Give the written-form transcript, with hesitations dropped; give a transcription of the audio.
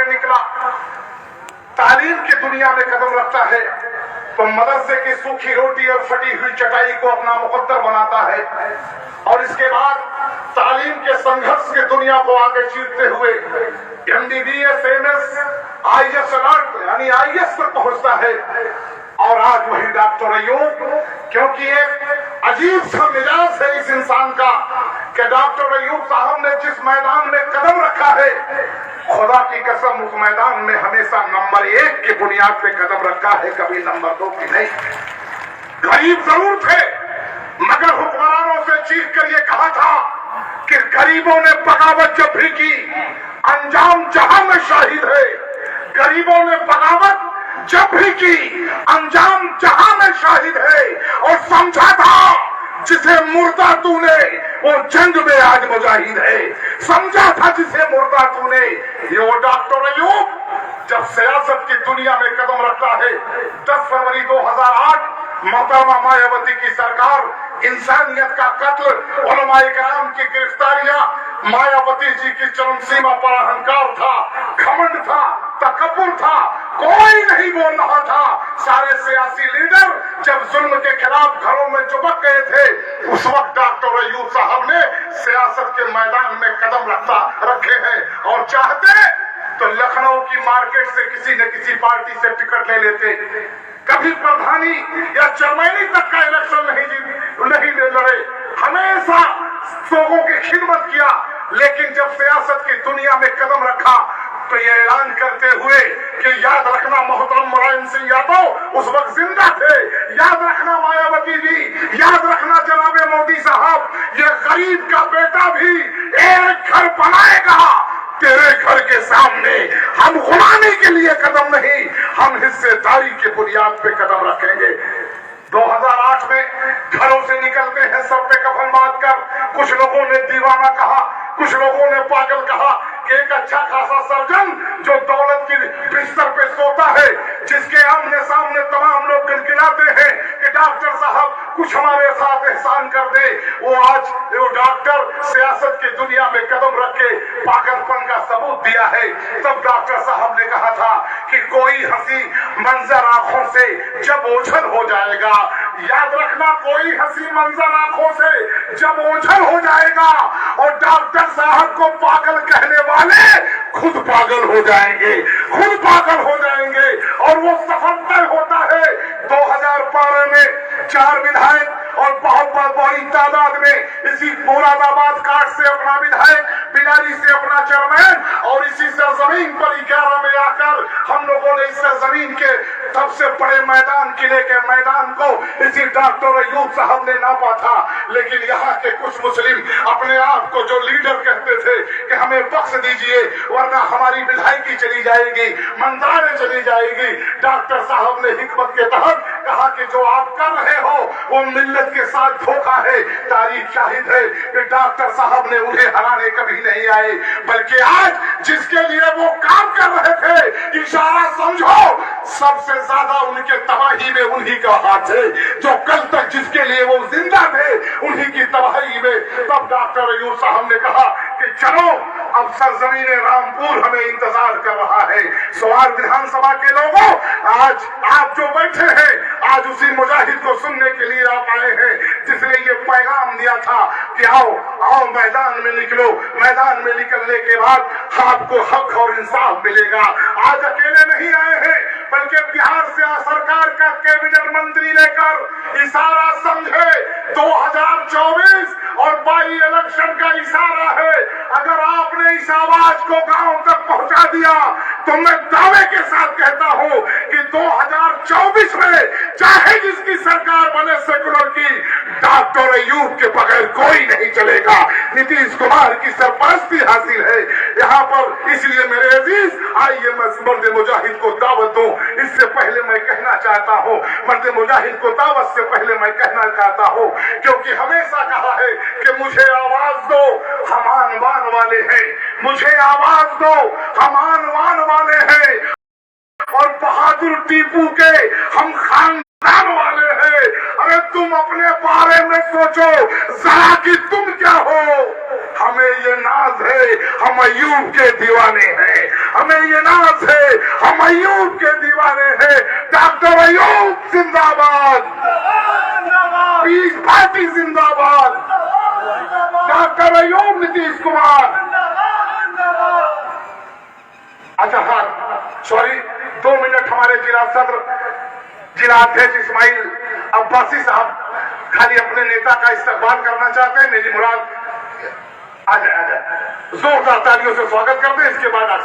आगे निकला, तालीम की दुनिया में कदम रखता है तो मदरसे की सूखी रोटी और फटी हुई चटाई को अपना मुकद्दर बनाता है, और इसके बाद तालीम के संघर्ष की दुनिया को आगे चीरते हुए MBBS, MS, IAS अलर्ट यानी IAS तक पहुंचता है। और आज वही डॉक्टर अयूब, क्योंकि एक अजीब सा मिजाज है इस इंसान का कि डॉक्टर अयूब साहब ने जिस मैदान में कदम रखा है, खुदा की कसम उस मैदान में हमेशा नंबर 1 की बुनियाद पे कदम रखा है, कभी नंबर 2 की नहीं। गरीब जरूर थे, मगर हुक्मरानों से चीख कर ये कहा था कि गरीबों ने बगावत जब भी की, अंजाम जहां में शाहिद है। गरीबों ने बगावत जब भी की, अंजाम जहां में शाहिद है। और समझा था जिसे मुर्दा तूने वो जंग में आज मुजाहिद है। समझा था जिसे मुर्दा तूने, ये वो डॉक्टर अयूब जब सियासत की दुनिया में कदम रखता है। 10 फरवरी 2008 मोहतरमा मायावती की सरकार, इंसानियत का कत्ल, उलमाए कराम की गिरफ्तारियां, मायावती जी की चरम सीमा पर अहंकार था, घमंड था, तकब्बुर था, कोई नहीं बोल रहा था। सारे सियासी लीडर जब जुल्म के खिलाफ घरों में चुपक गए थे, उस वक्त डॉक्टर अयूब साहब ने सियासत के मैदान में कदम रखे हैं। और चाहते तो लखनऊ की मार्केट से किसी न किसी पार्टी से टिकट ले लेते, कभी प्रधानी या चेयरमैनी तक का इलेक्शन नहीं लड़े, हमेशा लोगों की खिदमत किया। लेकिन जब सियासत की दुनिया में कदम रखा तो ये ऐलान करते हुए कि याद रखना मोहतरम मुलायम सिंह यादव उस वक्त जिंदा थे, याद रखना मायावती जी, याद रखना जनाबे मोदी साहब, ये गरीब का बेटा भी एक घर बनाएगा तेरे घर के सामने। हम गुलामी के लिए कदम नहीं, हम हिस्सेदारी की बुनियाद पे कदम रखेंगे। 2008 में घरों से निकलते हैं सर पे कफन बांध कर, कुछ लोगों ने दीवाना कहा, कुछ लोगों ने पागल कहा कि एक अच्छा खासा सर्जन जो दौलत की बिस्तर पे सोता है, जिसके आमने सामने तमाम लोग गिड़गिड़ाते हैं कि डॉक्टर साहब कुछ हमारे साथ एहसान कर दे, वो आज वो डॉक्टर सियासत की दुनिया में कदम रख के पागलपन का सबूत दिया है। तब डॉक्टर साहब ने कहा था कि कोई हंसी मंजर आंखों से जब ओझल हो जाएगा, याद रखना कोई हंसी मंजर आंखों से जब ओझल हो जाएगा और डॉक्टर साहब को पागल कहने वाले खुद पागल हो जाएंगे, खुद पागल हो जाएंगे। और वो सफल तय होता है। 2012 में 4 विधायक और बहुत बड़ी तादाद में इसी मुरादाबाद काट से अपना विधायक, बिलारी से अपना चेयरमैन, और इसी सरजमीन पर 11 में आकर हम लोगों ने इस सरजमीन के सबसे बड़े मैदान, किले के मैदान को इसी डॉक्टर अयूब साहब ने नापा था। लेकिन यहाँ के कुछ मुस्लिम अपने आप को जो लीडर कहते थे कि हमें बख्श दीजिए वरना हमारी विधायकी चली जाएगी, मंत्रालय चली जाएगी। डॉक्टर साहब ने हिकमत के तहत कहा कि जो आप कर रहे हो वो मिल्लत के साथ धोखा है। तारीख शाहिद है कि डॉक्टर साहब ने उन्हें हराने कभी नहीं आए, बल्कि आज जिसके लिए वो काम कर रहे थे, इशारा समझो, सबसे ज्यादा उनके तबाही में उन्हीं का हाथ है। जो कल तक जिसके लिए वो जिंदा थे, उन्हीं की तबाही में। तब डॉक्टर अयूब साहब ने कहा कि चलो अब सरजमीन रामपुर हमें इंतजार कर रहा है। सवाल विधानसभा के लोगों, आज आप जो बैठे हैं, आज उसी मुजाहिद को सुनने के लिए आप आए हैं जिसने ये पैगाम दिया था कि आओ आओ मैदान में निकलो, मैदान में निकलने के बाद आपको हक और इंसाफ मिलेगा। आज अकेले नहीं आए हैं, बल्कि बिहार से सरकार का कैबिनेट मंत्री लेकर इशारा समझे 2024 और बाई इलेक्शन का इशारा है। अगर आपने इस आवाज को गांव तक पहुंचा दिया तो मैं दावे के साथ कहता हूं कि 2024 में चाहे जिसकी सरकार बने सेकुलर की, डॉक्टर अयूब के बगैर कोई नहीं चलेगा। नीतीश कुमार की सरपरस्ती हासिल है यहाँ पर। इसलिए मेरे अजीज, आइए मैं मर्द मुजाहिद को दावत दूं। इससे पहले मैं कहना चाहता हूं, मर्द मुजाहिद को दावत से पहले मैं कहना चाहता हूं, क्योंकि हमेशा कहा है कि मुझे आवाज दो, हम आनवान वाले हैं, मुझे आवाज दो, हम आनवान वाले हैं, और बहादुर टीपू के हम खानदान वाले हैं। अरे तुम अपने बारे में सोचो जरा कि तुम क्या हो। ہمیں یہ ناز ہے ہم ایوب کے دیوانے ہیں، ہمیں یہ ناز ہے ہم ایوب کے دیوانے ہیں۔ ڈاکٹر ایوب زندہ باد، پیس پارٹی زندہ باد، ڈاکٹر ایوب نتیش کمار۔ اچھا ہاں سوری 2 منٹ ہمارے ضلع صدر ضلع اध्यکش اسماعیل عباسی صاحب خالی اپنے نیتا کا استقبال کرنا چاہتے ہیں۔ میری مراد آ جائے زوردار تالیوں سے سواگت کرتے ہیں، اس کے بعد آپ